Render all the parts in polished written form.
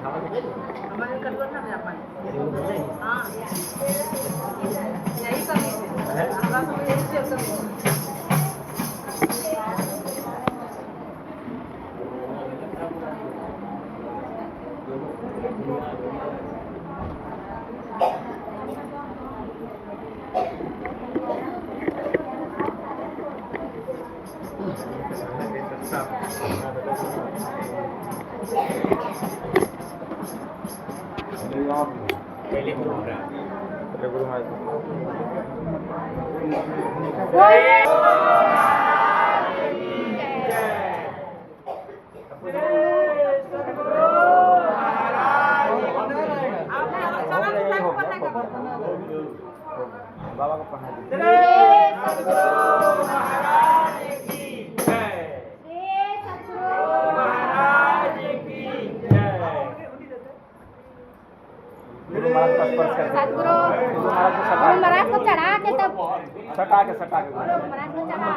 हमारे कटवर ना जा पाए। हाँ यही कमी है हमारा सब यही से कमी पहले गुरु महाराज बाबा को सतगुरु महाराज को चढ़ा के तब सटा के महाराज को चढ़ा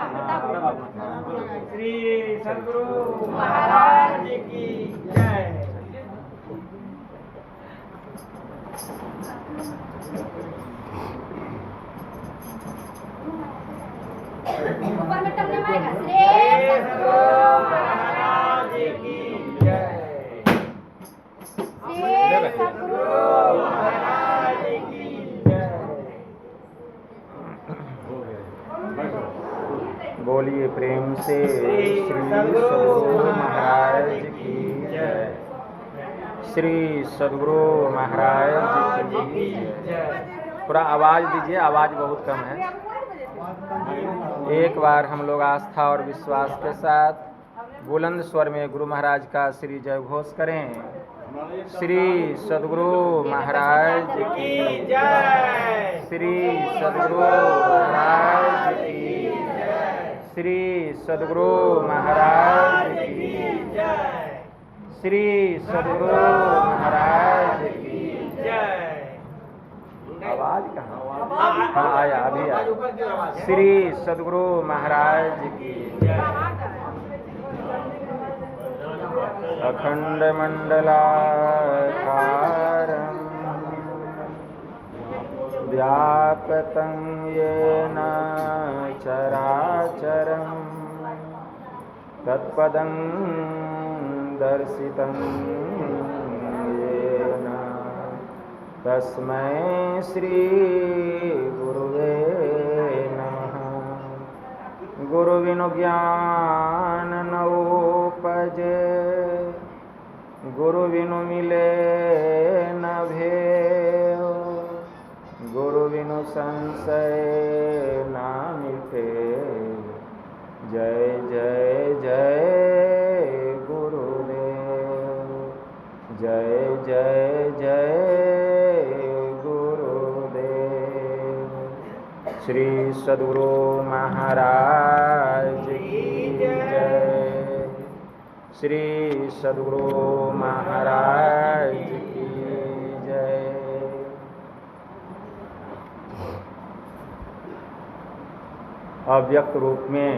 तब श्री सद्गुरु महाराज की जय। ऊपर में टमने मारेगा श्री सतगुरु महाराज की जय। श्री सतगुरु महाराज की जय। बोलिए प्रेम से श्री सद्गुरु महाराज की जय। श्री सद्गुरु महाराज की जय। पूरा आवाज दीजिए, आवाज बहुत कम है। एक बार हम लोग आस्था और विश्वास के साथ बुलंद स्वर में गुरु महाराज का श्री जय घोष करें। श्री सद्गुरु महाराज की जय। श्री सद्गुरु महाराज की जय। श्री सद्गुरु महाराज की जय। श्री सद्गुरु महाराज की जय। आवाज कहाँ? हाँ आया, अभी आया। श्री सद्गुरु महाराज की जय। अखंड मंडलाकारं व्याप्तं येन चराचरं तत्पदं दर्शितं येन तस्मै श्री गुरुवे नमः। गुरु बिनु ज्ञान न उपजे, गुरु बिनु मिले न भेव, गुरु बिनु संशय न मिटे। जय जय जय गुरुदेव, जय जय जय गुरुदेव। श्री सद्गुरु महाराज की जय। श्री सद्गुरु महाराज की जय। अव्यक्त रूप में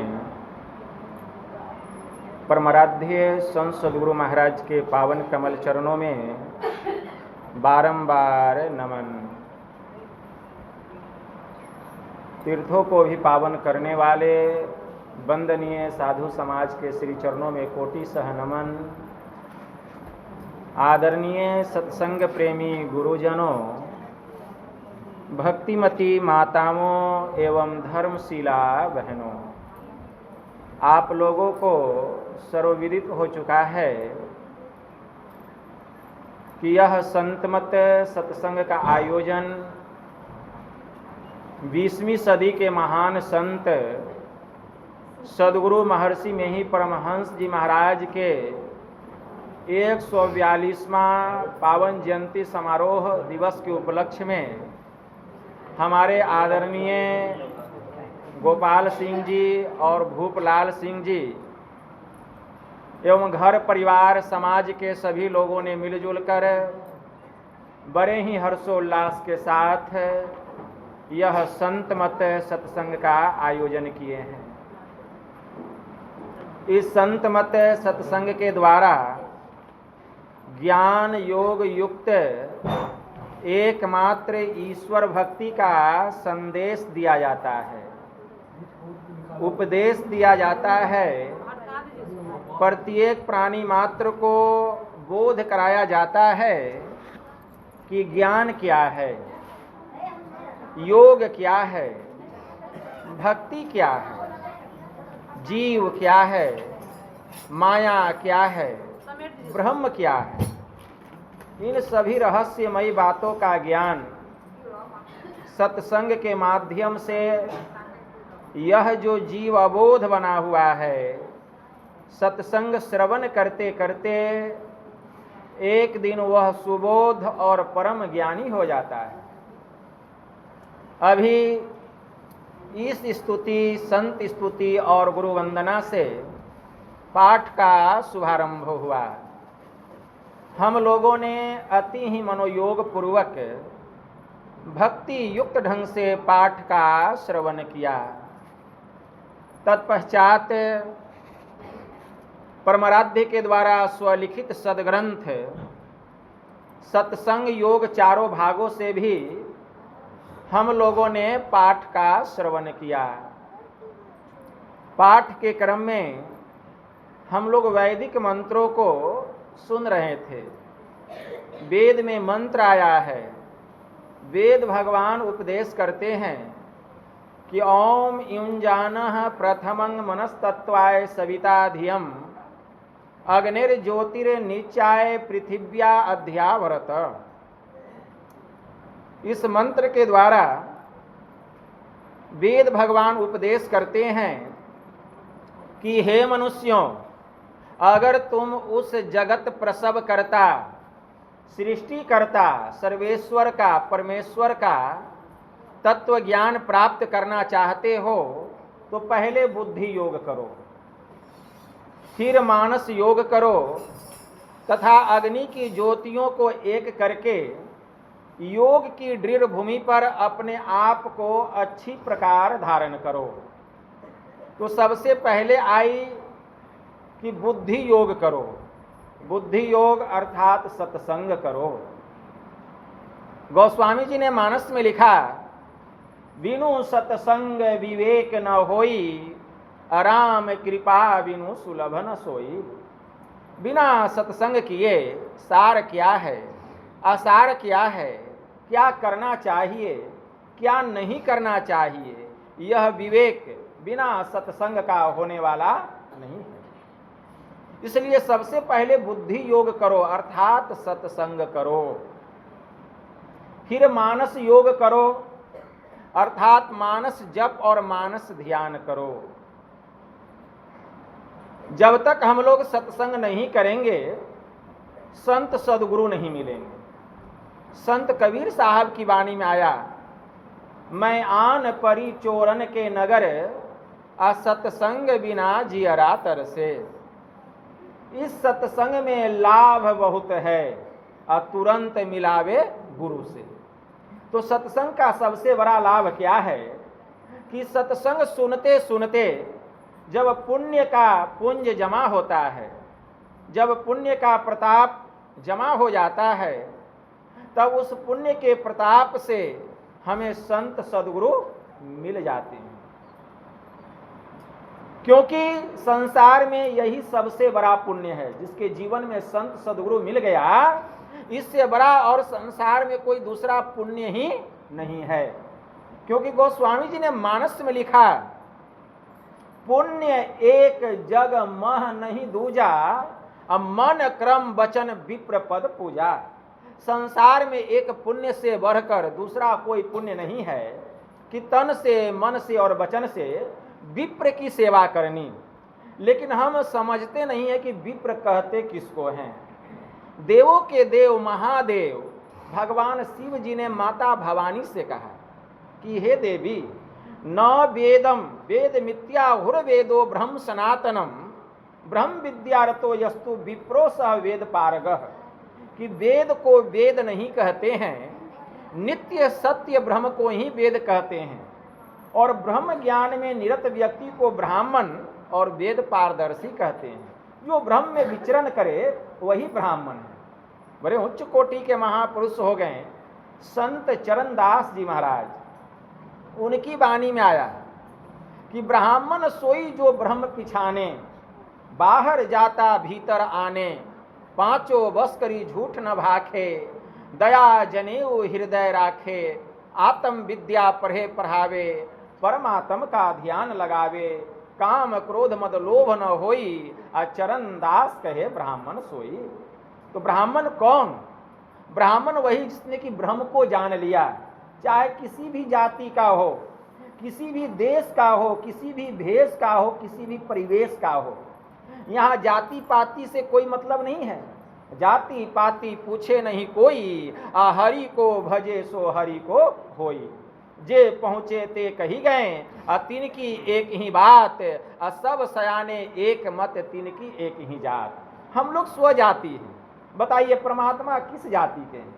परमाराध्य संत सद्गुरु महाराज के पावन कमल चरणों में बारंबार नमन। तीर्थों को भी पावन करने वाले वंदनीय साधु समाज के श्री चरणों में कोटि सह नमन। आदरणीय सत्संग प्रेमी गुरुजनों, भक्तिमती माताओं एवं धर्मशीला बहनों, आप लोगों को सर्वविदित हो चुका है कि यह संतमत सत्संग का आयोजन 20वीं सदी के महान संत सद्गुरु महर्षि में ही परमहंस जी महाराज के 142वां पावन जयंती समारोह दिवस के उपलक्ष्य में हमारे आदरणीय गोपाल सिंह जी और भूपलाल सिंह जी एवं घर परिवार समाज के सभी लोगों ने मिलजुल कर बड़े ही हर्षोल्लास के साथ यह संतमत सत्संग का आयोजन किए हैं। इस संतमत सत्संग के द्वारा ज्ञान योग युक्त एकमात्र ईश्वर भक्ति का संदेश दिया जाता है, उपदेश दिया जाता है। प्रत्येक प्राणी मात्र को बोध कराया जाता है कि ज्ञान क्या है, योग क्या है, भक्ति क्या है, जीव क्या है, माया क्या है, ब्रह्म क्या है। इन सभी रहस्यमयी बातों का ज्ञान सत्संग के माध्यम से यह जो जीव अबोध बना हुआ है, सत्संग श्रवण करते करते एक दिन वह सुबोध और परम ज्ञानी हो जाता है। अभी इस स्तुति, संत स्तुति और गुरु वंदना से पाठ का शुभारंभ हुआ। हम लोगों ने अति ही मनोयोग पूर्वक भक्ति युक्त ढंग से पाठ का श्रवण किया। तत्पश्चात परमाराध्य के द्वारा स्वलिखित सदग्रंथ सत्संग योग चारों भागों से भी हम लोगों ने पाठ का श्रवण किया। पाठ के क्रम में हम लोग वैदिक मंत्रों को सुन रहे थे। वेद में मंत्र आया है, वेद भगवान उपदेश करते हैं कि ओम युञ्जानः प्रथमं मनस्तत्वाय सविता धियम अग्निर्ज्योतिर्निचाय पृथिव्या अध्यावरत। इस मंत्र के द्वारा वेद भगवान उपदेश करते हैं कि हे मनुष्यों, अगर तुम उस जगत प्रसव करता, सृष्टि करता, सर्वेश्वर का, परमेश्वर का तत्व ज्ञान प्राप्त करना चाहते हो तो पहले बुद्धि योग करो, फिर मानस योग करो तथा अग्नि की ज्योतियों को एक करके योग की दृढ़ भूमि पर अपने आप को अच्छी प्रकार धारण करो। तो सबसे पहले आई कि बुद्धि योग करो। बुद्धि योग अर्थात सत्संग करो। गोस्वामी जी ने मानस में लिखा, बिनु सत्संग विवेक न होई, आराम कृपा बिनु सुलभ न सोई। बिना सत्संग किए सार क्या है, असार क्या है, क्या करना चाहिए, क्या नहीं करना चाहिए, यह विवेक बिना सत्संग का होने वाला नहीं है। इसलिए सबसे पहले बुद्धि योग करो अर्थात सत्संग करो, फिर मानस योग करो अर्थात मानस जप और मानस ध्यान करो। जब तक हम लोग सत्संग नहीं करेंगे, संत सदगुरु नहीं मिलेंगे। संत कबीर साहब की वाणी में आया, मैं आन परी चोरन के नगर, असत्संग बिना जियरा तरसे। इस सत्संग में लाभ बहुत है, और तुरंत मिलावे गुरु से। तो सत्संग का सबसे बड़ा लाभ क्या है कि सत्संग सुनते सुनते जब पुण्य का पुंज जमा होता है, जब पुण्य का प्रताप जमा हो जाता है, तब उस पुण्य के प्रताप से हमें संत सद्गुरु मिल जाते हैं। क्योंकि संसार में यही सबसे बड़ा पुण्य है। जिसके जीवन में संत सद्गुरु मिल गया, इससे बड़ा और संसार में कोई दूसरा पुण्य ही नहीं है। क्योंकि गोस्वामी जी ने मानस में लिखा, पुण्य एक जग मह नहीं दूजा, मन क्रम वचन विप्र पद पूजा। संसार में एक पुण्य से बढ़कर दूसरा कोई पुण्य नहीं है कि तन से, मन से और वचन से विप्र की सेवा करनी। लेकिन हम समझते नहीं है कि विप्र कहते किसको हैं। देवों के देव महादेव भगवान शिव जी ने माता भवानी से कहा कि हे देवी, न वेदम वेद मिथ्या हुर वेदो ब्रह्म सनातनम, ब्रह्म विद्यारतो यस्तु विप्रो सह वेद पारगः। कि वेद को वेद नहीं कहते हैं, नित्य सत्य ब्रह्म को ही वेद कहते हैं, और ब्रह्म ज्ञान में निरत व्यक्ति को ब्राह्मण और वेद पारदर्शी कहते हैं। जो ब्रह्म में विचरण करे वही ब्राह्मण है। बड़े उच्च कोटि के महापुरुष हो गए संत चरणदास जी महाराज। उनकी वाणी में आया कि ब्राह्मण सोई जो ब्रह्म पिछाने, बाहर जाता भीतर आने, पांचों बस करी झूठ न भाखे, दया जनेऊ हृदय राखे, आत्म विद्या पढ़े पढ़ावे, परमात्म का ध्यान लगावे, काम क्रोध मद लोभ न होई, चरण दास कहे ब्राह्मण सोई। तो ब्राह्मण कौन? ब्राह्मण वही जिसने कि ब्रह्म को जान लिया, चाहे किसी भी जाति का हो, किसी भी देश का हो, किसी भी भेष का हो, किसी भी परिवेश का हो। यहाँ जाति पाति से कोई मतलब नहीं है। जाति पाति पूछे नहीं कोई, हरि को भजे सो हरि को होई। जे पहुँचे ते कही गए, तीन की एक ही बात, सब सयाने एक मत, तीन की एक ही जात। हम लोग स्वजाति हैं। बताइए परमात्मा किस जाति के हैं?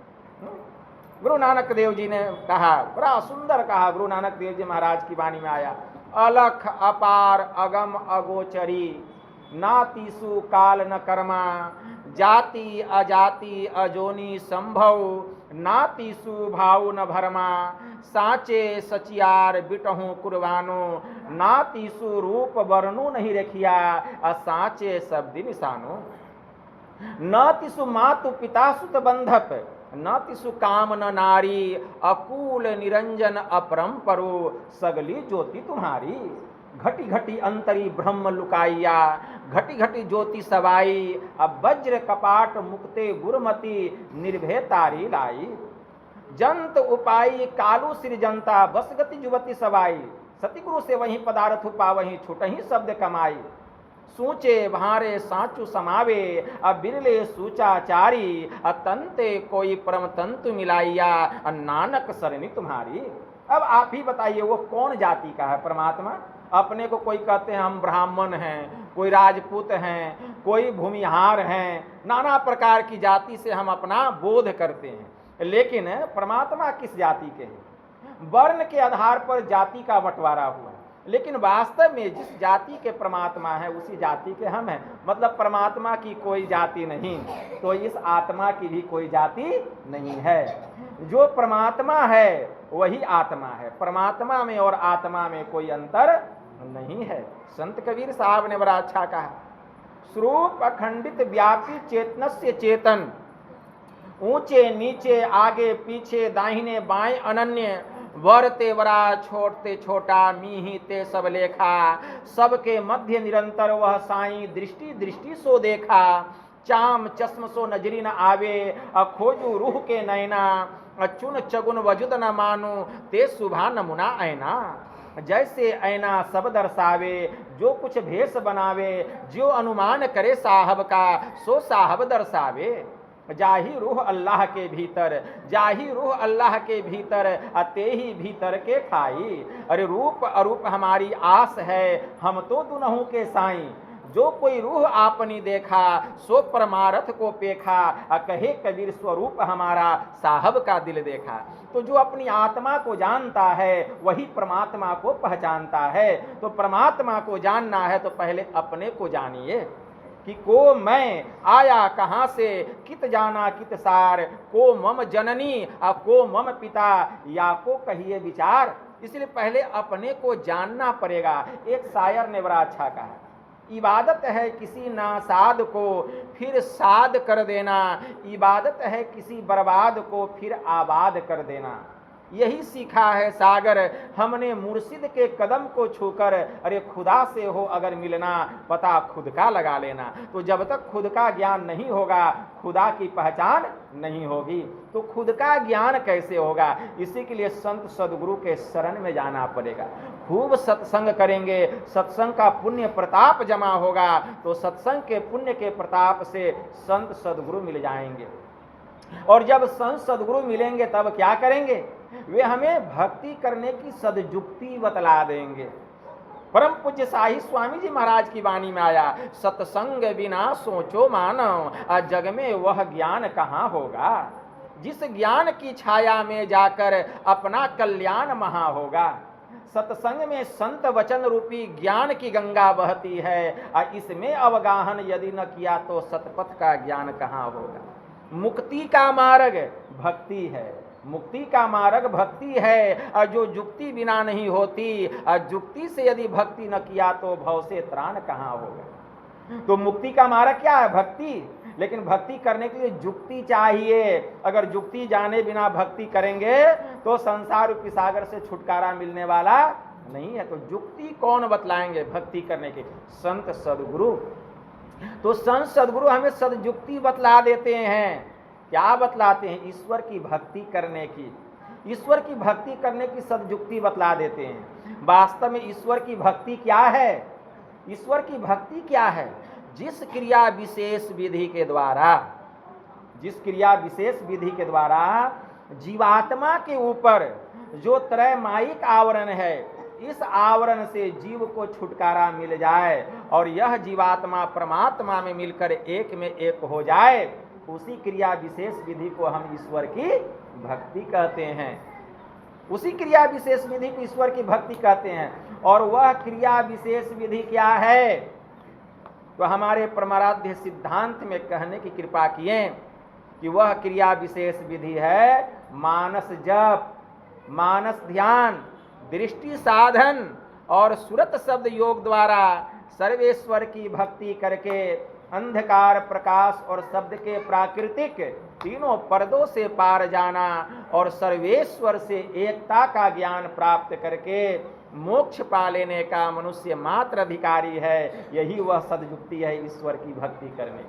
गुरु नानक देव जी ने कहा, बड़ा सुंदर कहा, गुरु नानक देव जी महाराज की वाणी में आया, अलख अपार अगम अगोचरी, नातिसु काल न कर्मा, जाति अजाति अजोनी संभव, नातिसु भाव न भरमा, साचे सचियार बिटहूँ कुर्बानो, नातिसु रूप वर्णु नहीं रखिया, साचे शब्द निशानो, न तिसु मातु पिता सुत बंधप, न तिसु काम न नारी, अकूल निरंजन अपरम परो, सगली ज्योति तुम्हारी। घटी घटी अंतरी ब्रह्म लुकाइया, घटी घटी ज्योति सवाई, अब वज्र कपाट मुक्ते गुरमति, निर्भय तारी लाई। जंत उपाई कालू श्री जनता, बस गति जुवती सवाई, सतिगुरु से वहीं पदार्थ पावहीं, छुटही शब्द कमाई। सूचे भारे साचु समावे, अब बिरले सूचाचारी, तंते कोई परम तंतु मिलाइया, नानक सरनी तुम्हारी। अब आप ही बताइए वो कौन जाति का है परमात्मा? अपने को कोई कहते हैं हम ब्राह्मण हैं, कोई राजपूत हैं, कोई भूमिहार हैं, नाना प्रकार की जाति से हम अपना बोध करते हैं। लेकिन परमात्मा किस जाति के हैं? वर्ण के आधार पर जाति का बंटवारा हुआ, लेकिन वास्तव में जिस जाति के परमात्मा है उसी जाति के हम हैं। मतलब परमात्मा की कोई जाति नहीं, तो इस आत्मा की भी कोई जाति नहीं है। जो परमात्मा है वही आत्मा है, परमात्मा में और आत्मा में कोई अंतर नहीं है। संत कबीर साहब ने बड़ा अच्छा कहा, स्वरूप अखंडित व्यापी चेतनस्य चेतन, ऊंचे नीचे आगे पीछे दाहिने बाएं अनन्य, वरते वरा छोड़ते छोटा, मीही ते सब लेखा, सबके मध्य निरंतर वह साई, दृष्टि दृष्टि सो देखा, चाम चश्म सो नजरी न आवे, खोजू रूह के नैना, चुन चगुन वजुद न मानो, ते सुभा नमुना ऐना। जैसे ऐना सब दर्शावे, जो कुछ भेष बनावे, जो अनुमान करे साहब का, सो साहब दर्शावे। जाही रूह अल्लाह के भीतर, जाही रूह अल्लाह के भीतर, अते ही भीतर के खाई। अरे रूप अरूप हमारी आस है, हम तो दुनहु के साई, जो कोई रूह आपनी देखा, सो परमारथ को पेखा, कहे कबीर स्वरूप हमारा साहब का दिल देखा। तो जो अपनी आत्मा को जानता है वही परमात्मा को पहचानता है। तो परमात्मा को जानना है तो पहले अपने को जानिए कि को मैं आया कहाँ से, कित जाना कित सार, को मम जननी को मम पिता, या को कहिए विचार। इसलिए पहले अपने को जानना पड़ेगा। एक शायर ने बड़ा अच्छा कहा, इबादत है किसी नासाद को फिर साद कर देना, इबादत है किसी बर्बाद को फिर आबाद कर देना। यही सीखा है सागर हमने मुर्शिद के कदम को छूकर, अरे खुदा से हो अगर मिलना, पता खुद का लगा लेना। तो जब तक खुद का ज्ञान नहीं होगा खुदा की पहचान नहीं होगी। तो खुद का ज्ञान कैसे होगा? इसी के लिए संत सदगुरु के शरण में जाना पड़ेगा। खूब सत्संग करेंगे, सत्संग का पुण्य प्रताप जमा होगा, तो सत्संग के पुण्य के प्रताप से संत सदगुरु मिल जाएंगे। और जब संत सदगुरु मिलेंगे तब क्या करेंगे? वे हमें भक्ति करने की सदयुक्ति बतला देंगे। परम पूज्य शाही स्वामी जी महाराज की वाणी में आया, सत्संग बिना सोचो मानव, जग में वह ज्ञान कहाँ होगा। जिस ज्ञान की छाया में जाकर अपना कल्याण महा होगा। सत्संग में संत वचन रूपी ज्ञान की गंगा बहती है, इसमें अवगाहन यदि न किया तो सतपथ का ज्ञान कहाँ होगा। मुक्ति का मार्ग भक्ति है, मुक्ति का मार्ग भक्ति है। और जो जुक्ति बिना नहीं होती, और जुक्ति से यदि भक्ति न किया तो भव से त्राण कहाँ होगा। तो मुक्ति का मार्ग क्या है? भक्ति। लेकिन भक्ति करने के लिए जुक्ति चाहिए। अगर जुक्ति जाने बिना भक्ति करेंगे तो संसार रूपी सागर से छुटकारा मिलने वाला नहीं है। तो जुक्ति कौन बतलाएंगे भक्ति करने के? संत सद्गुरु। तो संत सद्गुरु हमें सदजुक्ति बतला देते हैं। क्या बतलाते हैं? ईश्वर की भक्ति करने की, ईश्वर की भक्ति करने की सदजुक्ति बतला देते हैं। वास्तव में ईश्वर की भक्ति क्या है? ईश्वर की भक्ति क्या है? जिस क्रिया विशेष विधि के द्वारा, जिस क्रिया विशेष विधि के द्वारा जीवात्मा के ऊपर जो त्रयमायिक आवरण है, इस आवरण से जीव को छुटकारा मिल जाए और यह जीवात्मा परमात्मा में मिलकर एक में एक हो जाए, उसी क्रिया विशेष विधि को हम ईश्वर की भक्ति कहते हैं। उसी क्रिया विशेष विधि को ईश्वर की भक्ति कहते हैं। और वह क्रिया विशेष विधि क्या है? तो हमारे परमाराध्य सिद्धांत में कहने की कृपा किए कि वह क्रिया विशेष विधि है मानस जप, मानस ध्यान, दृष्टि साधन और सुरत शब्द योग द्वारा सर्वेश्वर की भक्ति करके अंधकार, प्रकाश और शब्द के प्राकृतिक तीनों पर्दों से पार जाना और सर्वेश्वर से एकता का ज्ञान प्राप्त करके मोक्ष पा लेने का मनुष्य मात्र अधिकारी है। यही वह सदजुक्ति है ईश्वर की भक्ति करने,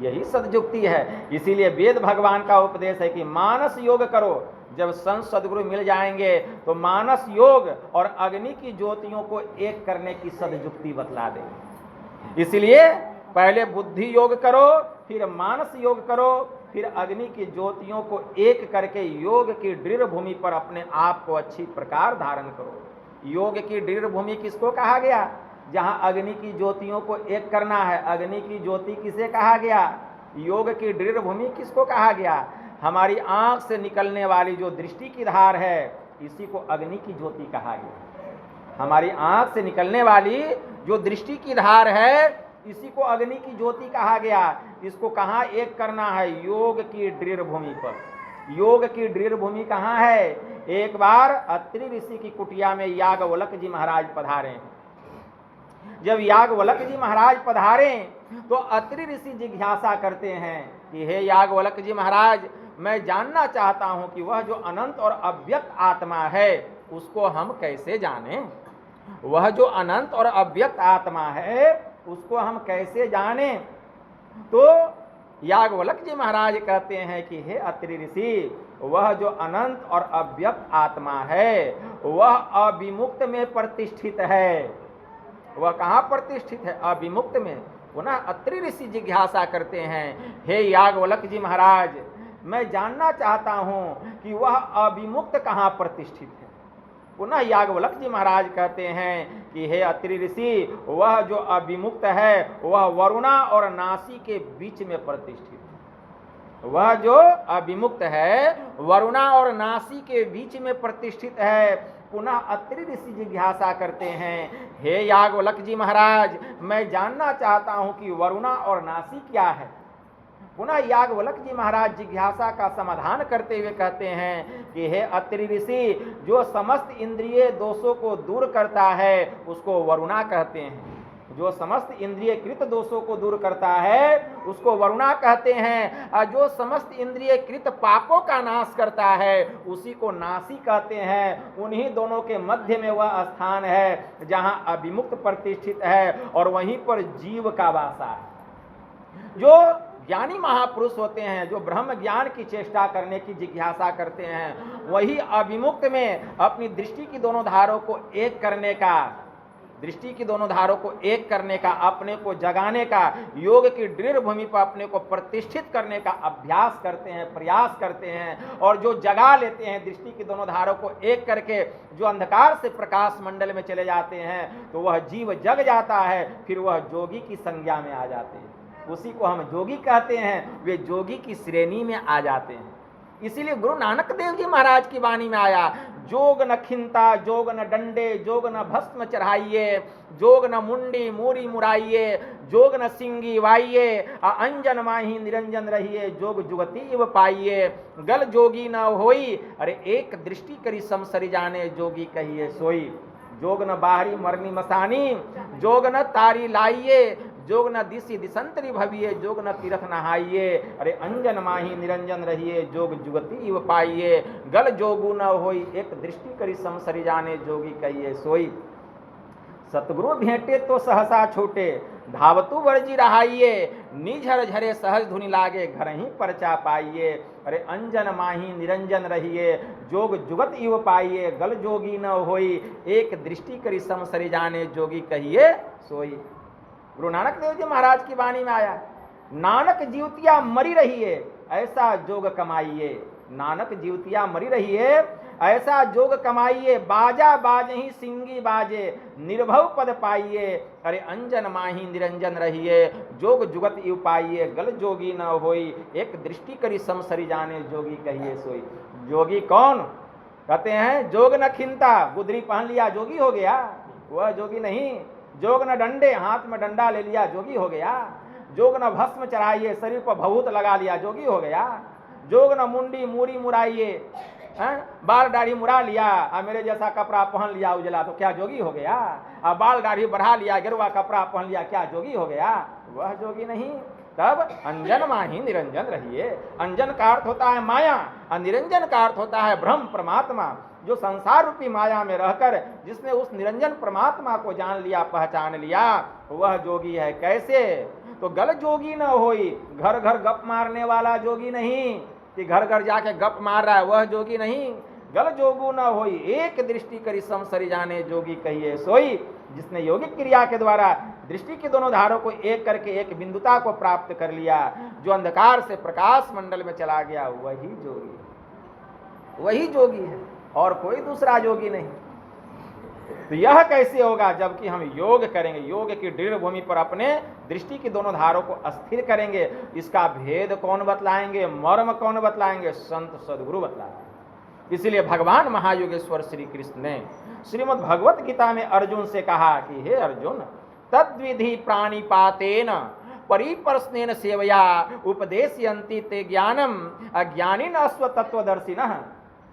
यही सदजुक्ति है। इसीलिए वेद भगवान का उपदेश है कि मानस योग करो। जब संत सद्गुरु मिल जाएंगे तो मानस योग और अग्नि की ज्योतियों को एक करने की सदजुक्ति बतला देंगे। इसलिए पहले बुद्धि योग करो, फिर मानस योग करो, फिर अग्नि की ज्योतियों को एक करके योग की दृढ़ भूमि पर अपने आप को अच्छी प्रकार धारण करो। योग की दृढ़ भूमि किसको कहा गया? जहां अग्नि की ज्योतियों को एक करना है। अग्नि की ज्योति किसे कहा गया? योग की दृढ़ भूमि किसको कहा गया? हमारी आंख से निकलने वाली जो दृष्टि की धार है, इसी को अग्नि की ज्योति कहा गया। हमारी आंख से निकलने वाली जो दृष्टि की धार है, इसी को अग्नि की ज्योति कहा गया। इसको कहाँ एक करना है? योग की दृढ़ भूमि पर। योग की दृढ़ भूमि कहाँ है? एक बार अत्रि ऋषि की कुटिया में याज्ञवल्क्य जी महाराज पधारे। जब याज्ञवल्क्य जी महाराज पधारे तो अत्रि ऋषि जिज्ञासा करते हैं कि हे याज्ञवल्क्य जी महाराज, मैं जानना चाहता हूं कि वह जो अनंत और अव्यक्त आत्मा है उसको हम कैसे जानें। वह जो अनंत और अव्यक्त आत्मा है उसको हम कैसे जानें। तो याज्ञवल्क्य जी महाराज कहते हैं कि हे अत्रि ऋषि, वह जो अनंत और अव्यक्त आत्मा है वह अविमुक्त में प्रतिष्ठित है। वह कहाँ प्रतिष्ठित है? अविमुक्त में। पुनः अत्रि ऋषि जिज्ञासा करते हैं, हे याज्ञवल्क्य जी महाराज, मैं जानना चाहता हूं कि वह अविमुक्त कहाँ प्रतिष्ठित है। पुनः याज्ञवल्क्य जी महाराज कहते हैं कि हे अत्रि ऋषि, वह जो अविमुक्त है वह वरुणा और नासी के बीच में प्रतिष्ठित है। वह जो अविमुक्त है वरुणा और नासी के बीच में प्रतिष्ठित है। पुनः अत्रि ऋषि जिज्ञासा करते हैं, हे याज्ञवल्क्य जी महाराज, मैं जानना चाहता हूं कि वरुणा और नासी क्या है। पुनः याज्ञवल्क्य जी महाराज जिज्ञासा का समाधान करते हुए कहते हैं कि हे अत्रि ऋषि, जो समस्त इंद्रिय दोषों को दूर करता है उसको वरुणा कहते हैं। जो समस्त इंद्रिय कृत दोषों को दूर करता है उसको वरुणा कहते हैं। और जो समस्त इंद्रिय कृत पापों का नाश करता है उसी को नासी कहते हैं। उन्हीं दोनों के मध्य में वह स्थान है जहां अविमुक्त प्रतिष्ठित है और वहीं पर जीव का वासा है। जो ज्ञानी महापुरुष होते हैं, जो ब्रह्म ज्ञान की चेष्टा करने की जिज्ञासा करते हैं, वही अविमुक्त में अपनी दृष्टि की दोनों धारों को एक करने का, दृष्टि की दोनों धारों को एक करने का, अपने को जगाने का, योग की दृढ़ भूमि पर अपने को प्रतिष्ठित करने का अभ्यास करते हैं, प्रयास करते हैं। और जो जगा लेते हैं दृष्टि की दोनों धारों को एक करके, जो अंधकार से प्रकाश मंडल में चले जाते हैं, तो वह जीव जग जाता है। फिर वह जोगी की संज्ञा में आ जाते हैं। उसी को हम जोगी कहते हैं। वे जोगी की श्रेणी में आ जाते हैं। इसीलिए गुरु नानक देव जी महाराज की वाणी में आया, जोग न खिंता जोग न डंडे जोग न भस्म चढ़ाइए, जोग न मुंडी मूरी मुराइए, जोग न सिंगी वाइये, अंजन माही निरंजन रहिए, जोग जुगति इव पाइए, गल जोगी न होई, अरे एक दृष्टि करी समसरि जाने, जोगी कहिए सोई। जोग न बाहरी मरनी मसानी, जोग न तारी लाइए, जोग न दिशी दिसंतरी भविये, जोग न तीरथ नहाइए, अरे अंजन माही निरंजन रहिए, जोग जुगति इव पाइए, गल जोगु न होई, एक दृष्टि करी समसरि जाने, जोगी कहिए सोई। सतगुरु भेंटे तो सहसा छोटे, धावतु वर्जी रहाइए, निझर झरे सहज धुनि लागे, घर ही परचा पाइए, अरे अंजन माही निरंजन रहिए, जोग जुगत इव पाइए, गल जोगी न होई, एक दृष्टि करी समसरि जाने, जोगी कहिए सोई। गुरु नानक देव जी महाराज की वाणी में आया, नानक जीवतिया मरी रहिए, ऐसा जोग कमाइए, नानक जीवतिया मरी रहिए, ऐसा जोग कमाइए, बाजा बाजही सिंगी बाजे, निर्भव पद पाइए, अरे अंजन माही निरंजन रहिए, जोग जुगत इव पाइए, गल जोगी न होई, एक दृष्टि करी समसरि जाने, जोगी कहिए सोई। जोगी कौन? कहते हैं जोग न खिंता, गुदरी पहन लिया जोगी हो गया, वह जोगी नहीं। जोग न डंडे, हाथ में डंडा ले लिया जोगी हो गया। जोग न भस्म चढ़ाइए, शरीर पर भभूत लगा लिया जोगी हो गया। जोग न मुंडी मूरी मुराइए, बाल दाढ़ी मुरा लिया और मेरे जैसा कपड़ा पहन लिया उजला, तो क्या जोगी हो गया? और बाल दाढ़ी बढ़ा लिया, गेरुआ कपड़ा पहन लिया, क्या जोगी हो गया? वह जोगी नहीं। तब अंजन माही निरंजन रहिए। अंजन का अर्थ होता है माया और निरंजन का अर्थ होता है ब्रह्म परमात्मा। जो संसार रूपी माया में रहकर जिसने उस निरंजन परमात्मा को जान लिया, पहचान लिया, वह जोगी है। कैसे? तो गल जोगी न होई, घर घर गप मारने वाला जोगी नहीं कि घर घर जाके गप मार रहा है, वह जोगी नहीं। गल जोगु न होई, एक दृष्टि करी समसरि जाने, जोगी कहिए सोई। जिसने योगिक क्रिया के द्वारा दृष्टि के दोनों धारों को एक करके एक बिंदुता को प्राप्त कर लिया, जो अंधकार से प्रकाश मंडल में चला गया, वही जोगी, वही जोगी है और कोई दूसरा जोगी नहीं। तो यह कैसे होगा? जबकि हम योग करेंगे, योग की दृढ़ भूमि पर अपने दृष्टि की दोनों धारों को अस्थिर करेंगे। इसका भेद कौन बतलाएंगे, मर्म कौन बतलाएंगे? संत सदगुरु बतलाएंगे। इसलिए भगवान महायोगेश्वर श्री कृष्ण ने श्रीमद् भगवत गीता में अर्जुन से कहा कि हे अर्जुन, तद्विधि प्राणिपातेन परिप्रश्नेन सेवया उपदेशयन्ति ते ज्ञानम अज्ञानिन अस्वतत्वदर्शिनः।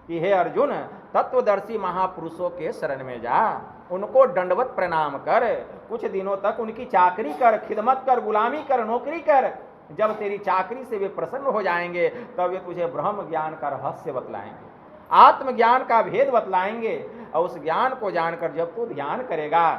कि हे अर्जुन, तत्वदर्शी महापुरुषों के शरण में जा, उनको दंडवत प्रणाम कर, कुछ दिनों तक उनकी चाकरी कर, खिदमत कर, गुलामी कर, नौकरी कर। जब तेरी चाकरी से वे प्रसन्न हो जाएंगे तब वे तुझे ब्रह्म ज्ञान का रहस्य बतलाएंगे, आत्मज्ञान का भेद बतलाएंगे। और उस ज्ञान को जानकर जब तू ध्यान करेगा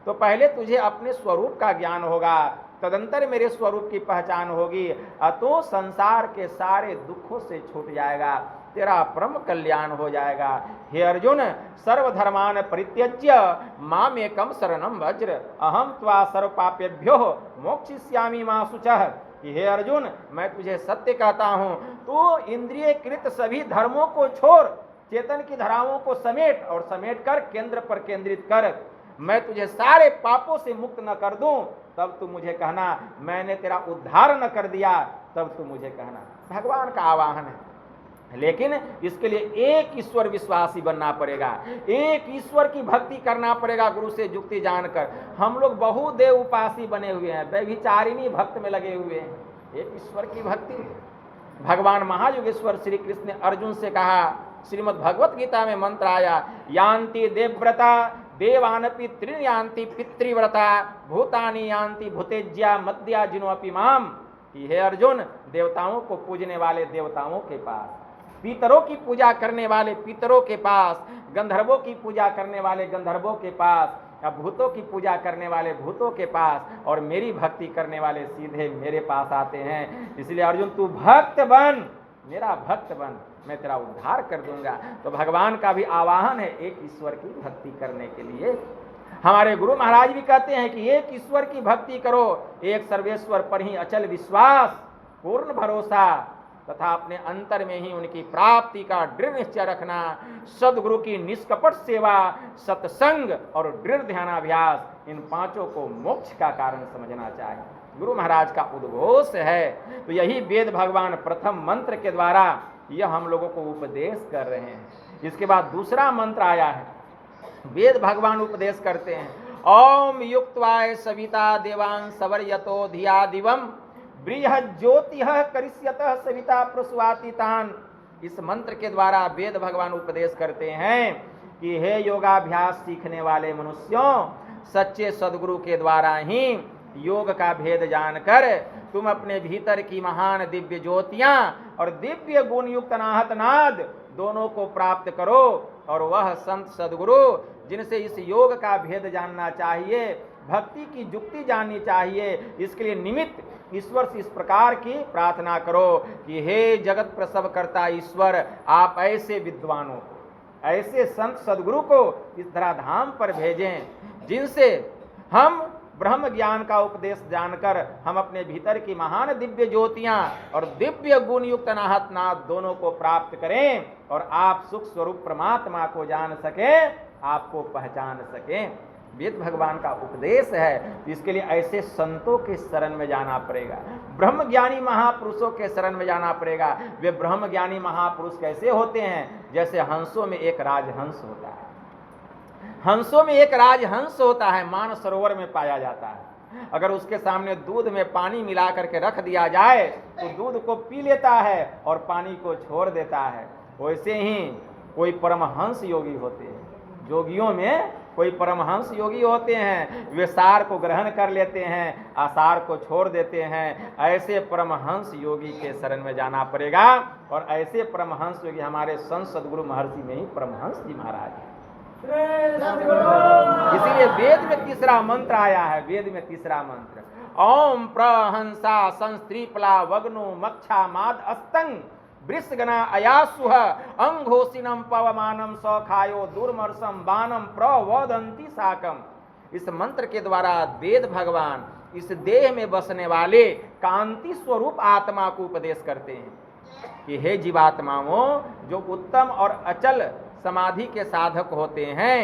तो पहले तुझे अपने स्वरूप का ज्ञान होगा, तदंतर मेरे स्वरूप की पहचान होगी, तो संसार के सारे दुखों से छूट जाएगा, तेरा परम कल्याण हो जाएगा। हे अर्जुन, सर्वधर्मान परित्यज्य मामेकं शरणं व्रज, अहम त्वा सर्व पापेभ्यो मोक्षयिष्यामि मा शुचः। कि हे अर्जुन, मैं तुझे सत्य कहता हूँ, तू इंद्रियकृत सभी धर्मों को छोड़, चेतन की धाराओं को समेट और समेट कर केंद्र पर केंद्रित कर। मैं तुझे सारे पापों से मुक्त न कर दूं, तब तू मुझे कहना। मैंने तेरा उद्धार न कर दिया, तब तू मुझे कहना। भगवान का आवाहन है। लेकिन इसके लिए एक ईश्वर विश्वासी बनना पड़ेगा, एक ईश्वर की भक्ति करना पड़ेगा, गुरु से जुक्ति जानकर। हम लोग बहुदेव उपासी बने हुए हैं, व्यभिचारिणी भक्त में लगे हुए हैं। एक ईश्वर की भक्ति। भगवान महायोगेश्वर श्री कृष्ण ने अर्जुन से कहा, श्रीमद् भगवत गीता में मंत्र आया, यान्ति देवव्रता देवानपि त्रियान्ति पितृव्रता भूतानि यान्ति भूतेज्या मद्या जिनोपि माम। कि हे अर्जुन, देवताओं को पूजने वाले देवताओं के पास, पितरों की पूजा करने वाले पितरों के पास, गंधर्वों की पूजा करने वाले गंधर्वों के पास, या भूतों की पूजा करने वाले भूतों के पास, और मेरी भक्ति करने वाले सीधे मेरे पास आते हैं। इसलिए अर्जुन, तू भक्त बन, मेरा भक्त बन, मैं तेरा उद्धार कर दूंगा। तो भगवान का भी आवाहन है एक ईश्वर की भक्ति करने के लिए। हमारे गुरु महाराज भी कहते हैं कि एक ईश्वर की भक्ति करो, एक सर्वेश्वर पर ही अचल विश्वास, पूर्ण भरोसा तथा अपने अंतर में ही उनकी प्राप्ति का दृढ़ निश्चय रखना। सदगुरु की निष्कपट सेवा, सत्संग और दृढ़ ध्यानाभ्यास, इन पांचों को मोक्ष का कारण समझना चाहिए। गुरु महाराज का उद्घोष है। तो यही वेद भगवान प्रथम मंत्र के द्वारा यह हम लोगों को उपदेश कर रहे हैं। इसके बाद दूसरा मंत्र आया है, वेद भगवान उपदेश करते हैं, ओम युक्त्वाय सविता देवां सवर्यतो धिया दिवम बृहज्योतिः करिष्यतः सविता प्रसूवातितान। इस मंत्र के द्वारा वेद भगवान उपदेश करते हैं कि हे योगाभ्यास सीखने वाले मनुष्यों, सच्चे सदगुरु के द्वारा ही योग का भेद जानकर तुम अपने भीतर की महान दिव्य ज्योतियां और दिव्य गुण युक्त अनाहत नाद दोनों को प्राप्त करो। और वह संत सदगुरु जिनसे इस योग का भेद जानना चाहिए, भक्ति की जुक्ति जाननी चाहिए, इसके लिए निमित्त ईश्वर से इस प्रकार की प्रार्थना करो कि हे जगत प्रसव करता ईश्वर, आप ऐसे विद्वानों को, ऐसे संत सदगुरु को इस धराधाम पर भेजें जिनसे हम ब्रह्म ज्ञान का उपदेश जानकर हम अपने भीतर की महान दिव्य ज्योतियां और दिव्य गुण युक्त अनाहत नाद दोनों को प्राप्त करें और आप सुख स्वरूप परमात्मा को जान सकें, आपको पहचान सकें। वेद भगवान का उपदेश है, इसके लिए ऐसे संतों के शरण में जाना पड़ेगा, ब्रह्म ज्ञानी महापुरुषों के शरण में जाना पड़ेगा। वे ब्रह्म ज्ञानी महापुरुष कैसे होते हैं? जैसे हंसों में एक राजहंस होता है, हंसों में एक राजहंस होता है, मान सरोवर में पाया जाता है। अगर उसके सामने दूध में पानी मिला करके रख दिया जाए तो दूध को पी लेता है और पानी को छोड़ देता है। वैसे ही कोई परमहंस योगी होते हैं, जोगियों में कोई परमहंस योगी होते हैं, वे सार को ग्रहण कर लेते हैं, आसार को छोड़ देते हैं। ऐसे परमहंस योगी के शरण में जाना पड़ेगा और ऐसे परमहंस योगी हमारे संत सदगुरु महर्षि में ही परमहंस जी महाराज हैं। इसीलिए वेद में तीसरा मंत्र आया है, वेद में तीसरा मंत्र, ओम प्रहंसा संस्त्रीपला वग्नो मक्षा माद अस्तंग वृषगना अयासुह अंघोषिनम पवमानम सौखायो दुर्मर्षम बानम प्रवदंती साकम। इस मंत्र के द्वारा वेद भगवान इस देह में बसने वाले कांति स्वरूप आत्मा को उपदेश करते हैं कि हे जीवात्माओं, जो उत्तम और अचल समाधि के साधक होते हैं,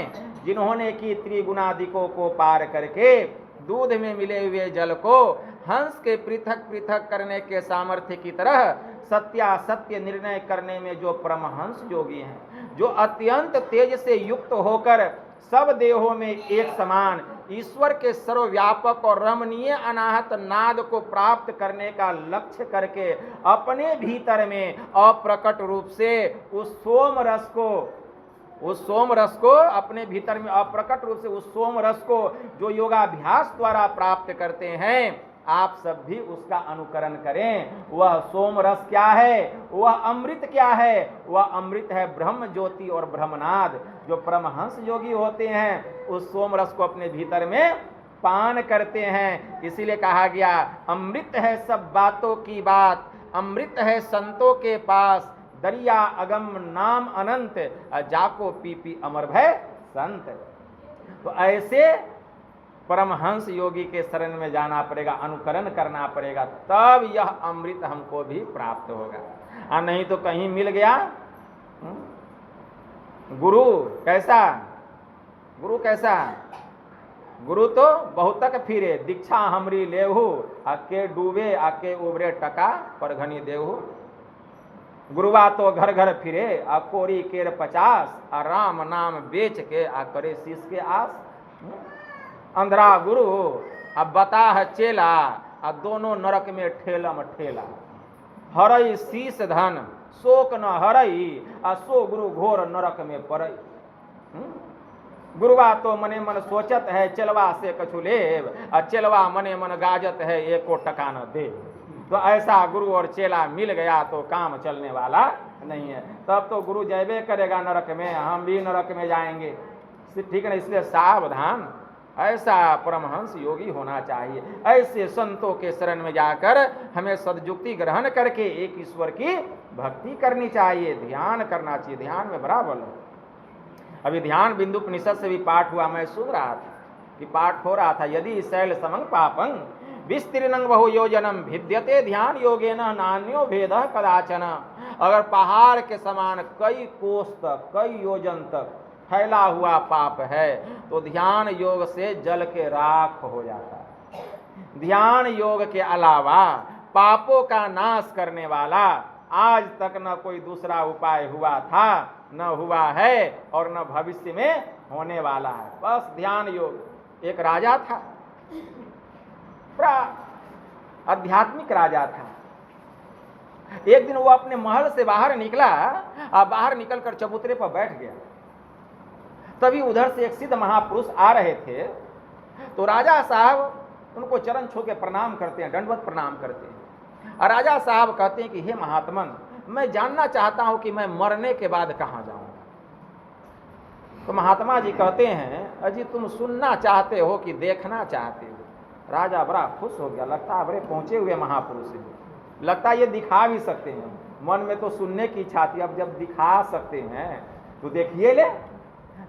जिन्होंने कि त्रिगुणादिकों को पार करके दूध में मिले हुए जल को हंस के पृथक पृथक करने के सामर्थ्य की तरह सत्यासत्य निर्णय करने में जो परमहंस योगी हैं, जो अत्यंत तेज से युक्त होकर सब देहों में एक समान ईश्वर के सर्वव्यापक और रमणीय अनाहत नाद को प्राप्त करने का लक्ष्य करके अपने भीतर में अप्रकट रूप से उस सोम रस को अपने भीतर में अप्रकट रूप से उस सोम रस को जो योगाभ्यास द्वारा प्राप्त करते हैं, आप सब भी उसका अनुकरण करें। वह सोम रस क्या है? वह अमृत क्या है? वह अमृत है ब्रह्म ज्योति और ब्रह्मनाद। जो परमहंस योगी होते हैं उस सोम रस को अपने भीतर में पान करते हैं। इसीलिए कहा गया, अमृत है सब बातों की बात, अमृत है संतों के पास, दरिया अगम नाम अनंत, जाको पी पी अमर भय संत। तो ऐसे परमहंस योगी के शरण में जाना पड़ेगा, अनुकरण करना पड़ेगा, तब यह अमृत हमको भी प्राप्त होगा। और नहीं तो कहीं मिल गया गुरु कैसा, गुरु कैसा, गुरु तो बहुत तक फिरे, दीक्षा हमरी लेहू, आके डूबे आके उबरे टका पर घनी देहू। गुरुआ तो घर घर फिरे, आ कोरी केर 50, आ राम नाम बेच के आ करे शीश के आस। अंधरा गुरु अब बता है चेला, आ दोनों नरक में ठेलम ठेला। हरई शीश धन शोक न हरई, आ सो गुरु घोर नरक में पड़ई। गुरुआ तो मने मन सोचत है चलवा से कछु लेव, आ चलवा मने मन गाजत है एको टका न दे। तो ऐसा गुरु और चेला मिल गया तो काम चलने वाला नहीं है। तब तो गुरु जयबे करेगा नरक में, हम भी नरक में जाएंगे, ठीक है ना। इसलिए सावधान, ऐसा परमहंस योगी होना चाहिए। ऐसे संतों के शरण में जाकर हमें सद्युक्ति ग्रहण करके एक ईश्वर की भक्ति करनी चाहिए, ध्यान करना चाहिए। ध्यान में बड़ा बल है। अभी ध्यान बिंदु उपनिषद से भी पाठ हुआ, मैं सुन रहा था कि पाठ हो रहा था, यदि शैल समंग पापं विस्तीर्णं बहु योजनम भिद्यते ध्यान योगेन नान्यो भेदः कदाचन। अगर पहाड़ के समान कई कोस तक, कई योजन तक फैला हुआ पाप है तो ध्यान योग से जल के राख हो जाता है। ध्यान योग के अलावा पापों का नाश करने वाला आज तक न कोई दूसरा उपाय हुआ था। न हुआ है और न भविष्य में होने वाला है। बस ध्यान योग। एक राजा था, बड़ा आध्यात्मिक राजा था। एक दिन वो अपने महल से बाहर निकला और बाहर निकलकर चबूतरे पर बैठ गया। तभी उधर से एक सिद्ध महापुरुष आ रहे थे। तो राजा साहब उनको चरण छू के प्रणाम करते हैं, दंडवत प्रणाम करते हैं। और राजा साहब कहते हैं कि हे महात्मन, मैं जानना चाहता हूं कि मैं मरने के बाद कहां जाऊं। तो महात्मा जी कहते हैं, अजी तुम सुनना चाहते हो कि देखना चाहते हो? राजा बड़ा खुश हो गया, लगता है बड़े पहुंचे हुए महापुरुष हैं, लगता है ये दिखा भी सकते हैं। मन में तो सुनने की इच्छा थी, अब जब दिखा सकते हैं तो देखिए ले।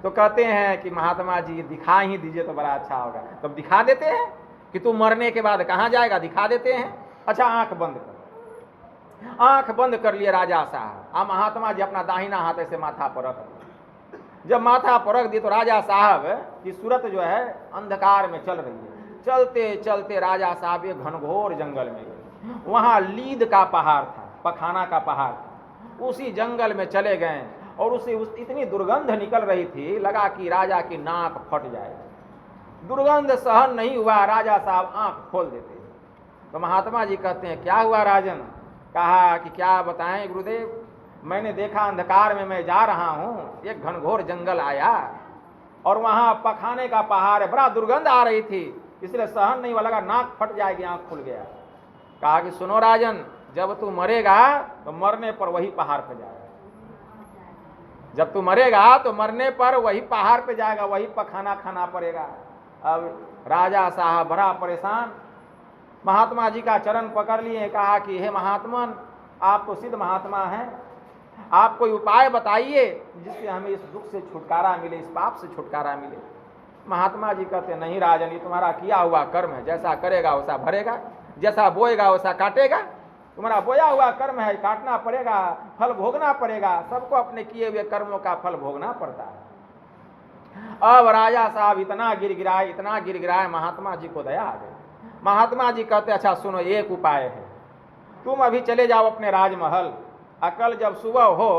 तो कहते हैं कि महात्मा जी दिखा ही दीजिए तो बड़ा अच्छा होगा। तब दिखा देते हैं कि तू मरने के बाद कहाँ जाएगा, दिखा देते हैं। अच्छा आंख बंद कर। आंख बंद कर लिए राजा साहब। अब महात्मा जी अपना दाहिना हाथ ऐसे माथा पर रख दिए। जब माथा पर रख दिए तो राजा साहब की सूरत जो है अंधकार में चल रही है। चलते चलते राजा साहब एक घनघोर जंगल में गए। वहां लीद का पहाड़ था, पखाना का पहाड़ था। उसी जंगल में चले गए और उसे इतनी दुर्गंध निकल रही थी, लगा कि राजा की नाक फट जाए। दुर्गंध सहन नहीं हुआ, राजा साहब आंख खोल देते। तो महात्मा जी कहते हैं, क्या हुआ राजन? कहा कि क्या बताएं गुरुदेव, मैंने देखा अंधकार में मैं जा रहा हूं, एक घनघोर जंगल आया और वहां पखाने का पहाड़ है, बड़ा दुर्गंध आ रही थी, इसलिए सहन नहीं हुआ, लगा नाक फट जाएगी, आंख खुल गया। कहा कि सुनो राजन, जब तू मरेगा तो मरने पर वही पहाड़ पे जाएगा। जब तू मरेगा तो मरने पर वही पहाड़ पे जाएगा, वही पखाना खाना पड़ेगा। अब राजा साहब बड़ा परेशान, महात्मा जी का चरण पकड़ लिए, कहा कि हे महात्मन, आप तो सिद्ध महात्मा हैं, आप कोई उपाय बताइए जिससे हमें इस दुख से छुटकारा मिले, इस पाप से छुटकारा मिले। महात्मा जी कहते नहीं राजन, ये तुम्हारा किया हुआ कर्म है, जैसा करेगा वैसा भरेगा, जैसा बोएगा वैसा काटेगा। तुम्हारा बोया हुआ कर्म है, काटना पड़ेगा, फल भोगना पड़ेगा। सबको अपने किए हुए कर्मों का फल भोगना पड़ता है। अब राजा साहब इतना गिड़गिड़ाए, महात्मा जी को दया आ गई। महात्मा जी कहते अच्छा सुनो, एक उपाय है, तुम अभी चले जाओ अपने राजमहल, कल जब सुबह हो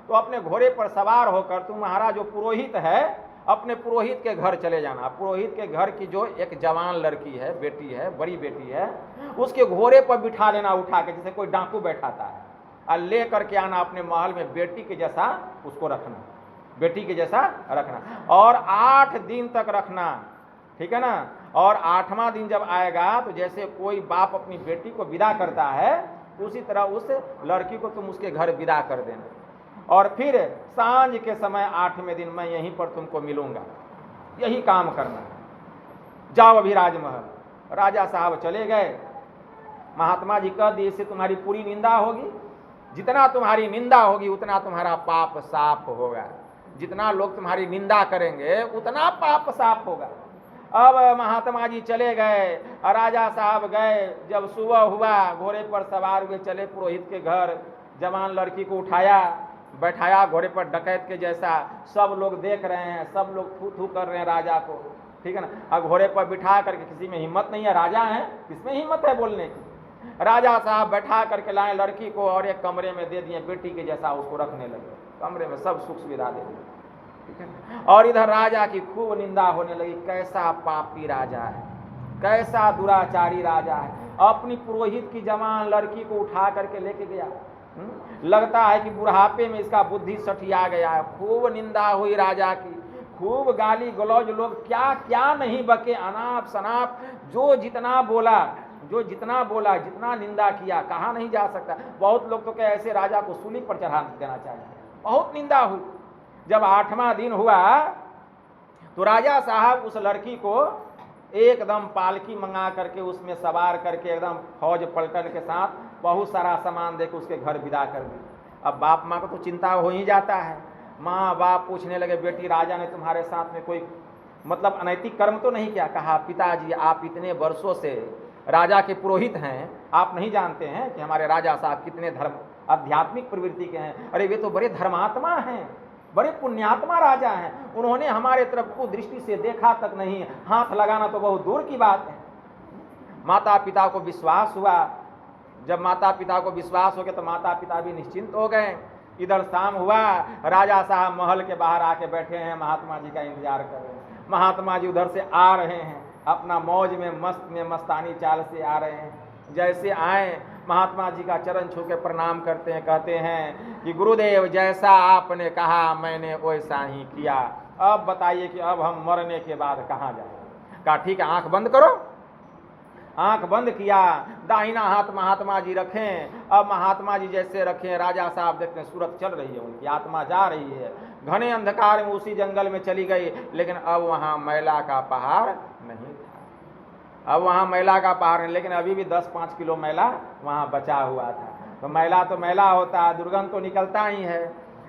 तो अपने घोड़े पर सवार होकर तुम्हारा जो पुरोहित है, अपने पुरोहित के घर चले जाना। पुरोहित के घर की जो एक जवान लड़की है, बेटी है, बड़ी बेटी है, उसके घोड़े पर बिठा लेना, उठा के, जैसे कोई डाकू बैठाता है, और ले करके आना अपने महल में, बेटी के जैसा उसको रखना, बेटी के जैसा रखना, और 8 दिन तक रखना, ठीक है ना। और 8वां दिन जब आएगा तो जैसे कोई बाप अपनी बेटी को विदा करता है, उसी तरह उस लड़की को तुम उसके घर विदा कर देना, और फिर सांझ के समय 8वें दिन मैं यहीं पर तुमको मिलूंगा, यही काम करना। जाओ अभी राजमहल। राजा साहब चले गए। महात्मा जी कह दिए, इससे तुम्हारी पूरी निंदा होगी, जितना तुम्हारी निंदा होगी उतना तुम्हारा पाप साफ होगा, जितना लोग तुम्हारी निंदा करेंगे उतना पाप साफ होगा। अब महात्मा जी चले गए और राजा साहब गए। जब सुबह हुआ, घोड़े पर सवार हुए, चले पुरोहित के घर, जवान लड़की को उठाया, बैठाया घोड़े पर डकैत के जैसा। सब लोग देख रहे हैं, सब लोग थू थू कर रहे हैं राजा को, ठीक है ना। और घोड़े पर बिठा करके, किसी में हिम्मत नहीं है, राजा है, किसमें हिम्मत है बोलने की। राजा साहब बैठा करके लाए लड़की को और एक कमरे में दे दिए, बेटी के जैसा उसको रखने लगे। कमरे में सब सुख सुविधा दे दी, ठीक है। और इधर राजा की खूब निंदा होने लगी, कैसा पापी राजा है, कैसा दुराचारी राजा है, अपनी पुरोहित की जवान लड़की को उठा करके लेके गया। लगता है कि बुढ़ापे में इसका बुद्धि सठिया गया है। खूब निंदा हुई राजा की, खूब गाली गलौज, लोग क्या क्या नहीं बके, अनाप शनाप, जो जितना बोला, जितना निंदा किया, कहा नहीं जा सकता। बहुत लोग तो क्या ऐसे राजा को सूली पर चढ़ा देना चाहिए, बहुत निंदा हुई। जब 8वां दिन हुआ तो राजा साहब उस लड़की को एकदम पालकी मंगा करके, उसमें सवार करके, एकदम फौज पलटन के साथ बहुत सारा सामान देकर उसके घर विदा कर दी। अब बाप माँ को तो चिंता हो ही जाता है। माँ बाप पूछने लगे, बेटी राजा ने तुम्हारे साथ में कोई मतलब अनैतिक कर्म तो नहीं किया? कहा पिताजी, आप इतने वर्षों से राजा के पुरोहित हैं, आप नहीं जानते हैं कि हमारे राजा साहब कितने धर्म आध्यात्मिक प्रवृत्ति के हैं। अरे वे तो बड़े धर्मात्मा हैं, बड़े पुण्यात्मा राजा हैं, उन्होंने हमारे तरफ को दृष्टि से देखा तक नहीं, हाथ लगाना तो बहुत दूर की बात है। माता पिता को विश्वास हुआ। जब माता पिता को विश्वास हो गया तो माता पिता भी निश्चिंत हो गए। इधर शाम हुआ, राजा साहब महल के बाहर आके बैठे हैं, महात्मा जी का इंतजार कर रहे हैं। महात्मा जी उधर से आ रहे हैं, अपना मौज में मस्त में मस्तानी चाल से आ रहे हैं। जैसे आए महात्मा जी का चरण छू के प्रणाम करते हैं, कहते हैं कि गुरुदेव जैसा आपने कहा मैंने वैसा ही किया, अब बताइए कि अब हम मरने के बाद कहाँ जाएं। कहा ठीक है, आंख बंद करो। आंख बंद किया, दाहिना हाथ महात्मा जी रखें। अब महात्मा जी जैसे रखें, राजा साहब देखते हैं सूरत चल रही है, उनकी आत्मा जा रही है, घने अंधकार में उसी जंगल में चली गई। लेकिन अब वहाँ मैला का पहाड़ नहीं था, अब वहाँ मैला का पहाड़ नहीं, लेकिन अभी भी 10-5 किलो मैला वहाँ बचा हुआ था। तो मैला होता है, दुर्गंध तो निकलता ही है।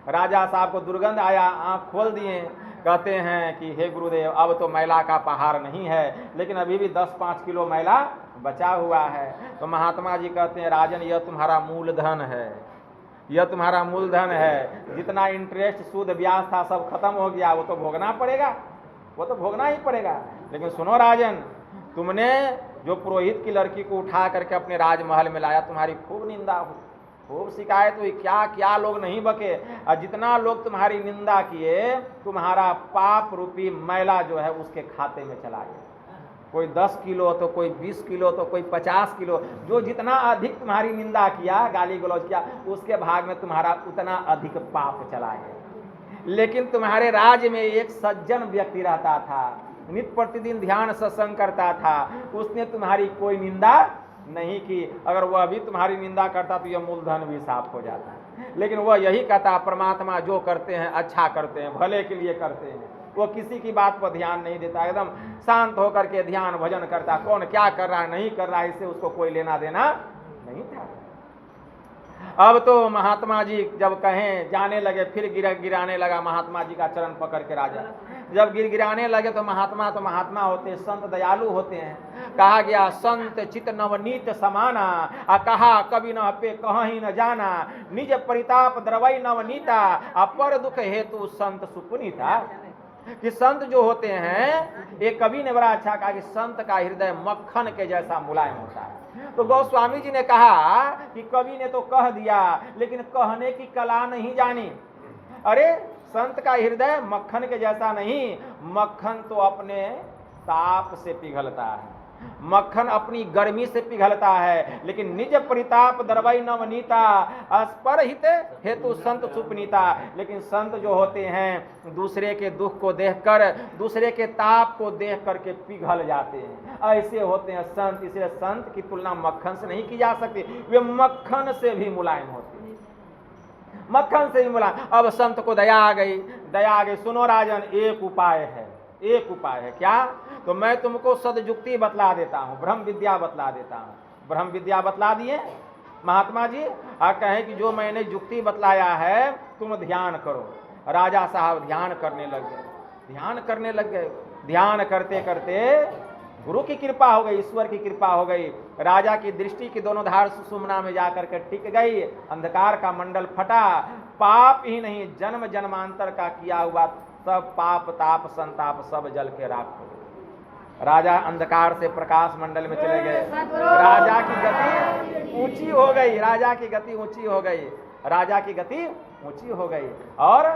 राजा साहब को दुर्गंध आया, आँख खोल दिए, कहते हैं कि हे गुरुदेव अब तो मैला का पहाड़ नहीं है, लेकिन अभी भी 10-5 किलो मैला बचा हुआ है। तो महात्मा जी कहते हैं राजन यह तुम्हारा मूलधन है, यह तुम्हारा मूलधन है। जितना इंटरेस्ट सूद ब्याज था सब खत्म हो गया, वो तो भोगना पड़ेगा, वो तो भोगना ही पड़ेगा। लेकिन सुनो राजन, तुमने जो पुरोहित की लड़की को उठा करके अपने राजमहल में लाया, तुम्हारी खूब निंदा हुई, खूब शिकायत हुई, क्या क्या लोग नहीं बके। और जितना लोग तुम्हारी निंदा किए, तुम्हारा पाप रूपी मैला जो है उसके खाते में चला गया। कोई 10 किलो तो कोई 20 किलो तो कोई 50 किलो, जो जितना अधिक तुम्हारी निंदा किया, गाली गलौज किया, उसके भाग में तुम्हारा उतना अधिक पाप चला गया। लेकिन तुम्हारे राज्य में एक सज्जन व्यक्ति रहता था, नित्य प्रतिदिन ध्यान सत्संग करता था, उसने तुम्हारी कोई निंदा नहीं की। अगर वह भी तुम्हारी निंदा करता तो यह मूलधन भी साफ हो जाता। लेकिन वह यही कहता परमात्मा जो करते हैं अच्छा करते हैं, भले के लिए करते हैं। वो किसी की बात पर ध्यान नहीं देता, एकदम शांत होकर के ध्यान भजन करता। कौन क्या कर रहा है नहीं कर रहा है इससे उसको कोई लेना देना नहीं था। अब तो महात्मा जी जब कहें जाने लगे, फिर गिराने लगा महात्मा जी का चरण पकड़ के राजा। जब गिराने लगे तो महात्मा होते, संत दयालु होते हैं। कहा गया संत चित नवनीत समाना, कहा कभी न पे कहीं न जाना, निज परिताप द्रवई नवनीता, पर दुख हेतु संत सुपुनीता। कि संत जो होते हैं, एक कवि ने बड़ा अच्छा कहा कि संत का हृदय मक्खन के जैसा मुलायम होता है। तो गोस्वामी जी ने कहा कि कवि ने तो कह दिया लेकिन कहने की कला नहीं जानी। अरे संत का हृदय मक्खन के जैसा नहीं, मक्खन तो अपने ताप से पिघलता है, मक्खन अपनी गर्मी से पिघलता है। लेकिन निज परिताप दरवई नवनीता, अस्पर हित हेतु संत सुपनीता। लेकिन संत जो होते हैं दूसरे के दुख को देखकर, दूसरे के ताप को देख करके पिघल जाते हैं, ऐसे होते हैं संत। इसलिए संत की तुलना मक्खन से नहीं की जा सकती, वे मक्खन से भी मुलायम होते हैं, मक्खन से भी मुलायम। अब संत को दया आ गई, दया आ गई। सुनो राजन, एक उपाय है, एक उपाय है। क्या? तो मैं तुमको सदयुक्ति बतला देता हूँ, ब्रह्म विद्या बतला देता हूँ। ब्रह्म विद्या बतला दिए महात्मा जी, और कहें कि जो मैंने युक्ति बतलाया है तुम ध्यान करो। राजा साहब ध्यान करने लग गए, ध्यान करने लग गए। ध्यान करते करते गुरु की कृपा हो गई, ईश्वर की कृपा हो गई। राजा की दृष्टि की दोनों धार सुषुम्ना में जाकर के टिक गई, अंधकार का मंडल फटा। पाप ही नहीं, जन्म जन्मांतर का किया हुआ सब पाप ताप संताप सब जल के राख हो गए। राजा अंधकार से प्रकाश मंडल में चले गए। राजा की गति ऊंची हो गई, राजा की गति ऊंची हो गई, राजा की गति ऊंची हो गई। और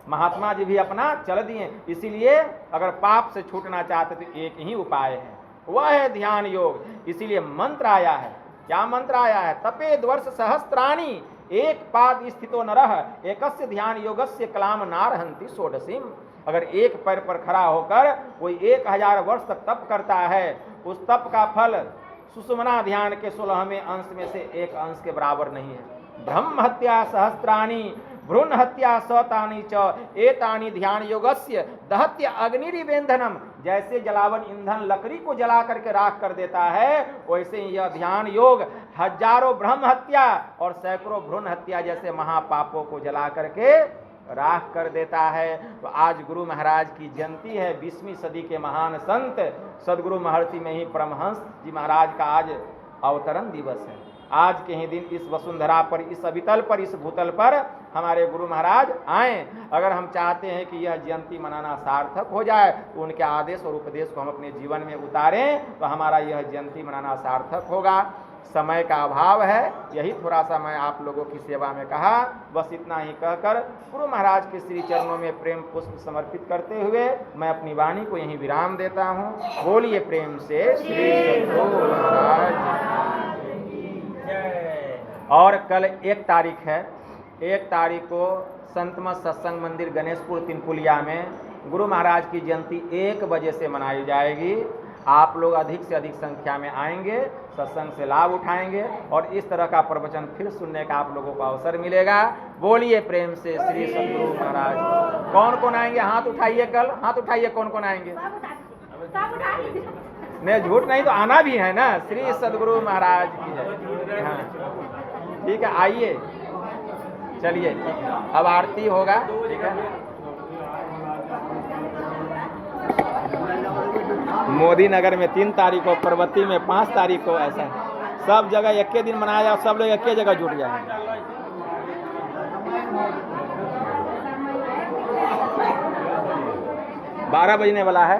महात्मा जी भी अपना चल दिए। इसीलिए अगर पाप से छूटना चाहते तो एक ही उपाय है, वह है ध्यान योग। इसीलिए मंत्र आया है। क्या मंत्र आया है? तपेद वर्ष सहस्त्राणी एक पाद स्थितो नरः, एकस्य ध्यान योगस्य कलाम नारहंति षोडशीम। अगर एक पैर पर खड़ा होकर कोई 1000 वर्ष तक तप करता है, उस तप का फल सुषुम्ना ध्यान के 16वें अंश में से एक अंश के बराबर नहीं है। ब्रह्म हत्या सहस्त्राणी भ्रूण हत्या सतानी च एतानी ध्यान योगस्य दहत्य अग्निरिवेंधनम। जैसे जलावन ईंधन लकड़ी को जला करके राख कर देता है, वैसे ही यह ध्यान योग हजारों ब्रह्म हत्या और सैकड़ों भ्रूण हत्या जैसे महापापों को जला करके राख कर देता है। तो आज गुरु महाराज की जयंती है, 20वीं सदी के महान संत सदगुरु महर्षि में ही परमहंस जी महाराज का आज अवतरण दिवस है। आज के ही दिन इस वसुंधरा पर, इस अवितल पर, इस भूतल पर हमारे गुरु महाराज आए। अगर हम चाहते हैं कि यह जयंती मनाना सार्थक हो जाए तो उनके आदेश और उपदेश को हम अपने जीवन में उतारें तो हमारा यह जयंती मनाना सार्थक होगा। समय का अभाव है, यही थोड़ा सा मैं आप लोगों की सेवा में कहा। बस इतना ही कहकर गुरु महाराज के श्री चरणों में प्रेम पुष्प समर्पित करते हुए मैं अपनी वाणी को यहीं विराम देता हूँ। बोलिए प्रेम से श्री सद्गुरु महाराज की जय। और कल 1 तारीख है, 1 तारीख को संतमत सत्संग मंदिर गणेशपुर तिनपुलिया में गुरु महाराज की जयंती 1 बजे से मनाई जाएगी। आप लोग अधिक से अधिक संख्या में आएंगे, सत्संग से लाभ उठाएंगे और इस तरह का प्रवचन फिर सुनने का आप लोगों को अवसर मिलेगा। बोलिए प्रेम से श्री सद्गुरु महाराज। कौन कौन आएंगे हाथ उठाइए, कल हाथ उठाइए, कौन कौन आएंगे? नहीं, झूठ नहीं तो आना भी है ना। श्री सद्गुरु महाराज की जय। हाँ ठीक है, आइए, चलिए अब आरती होगा, ठीक है। मोदी नगर में 3 तारीख को, पर्वती में 5 तारीख को, ऐसा सब जगह एक दिन मनाया जाए, सब लोग एक जगह जुट जाए। 12 बजने वाला है।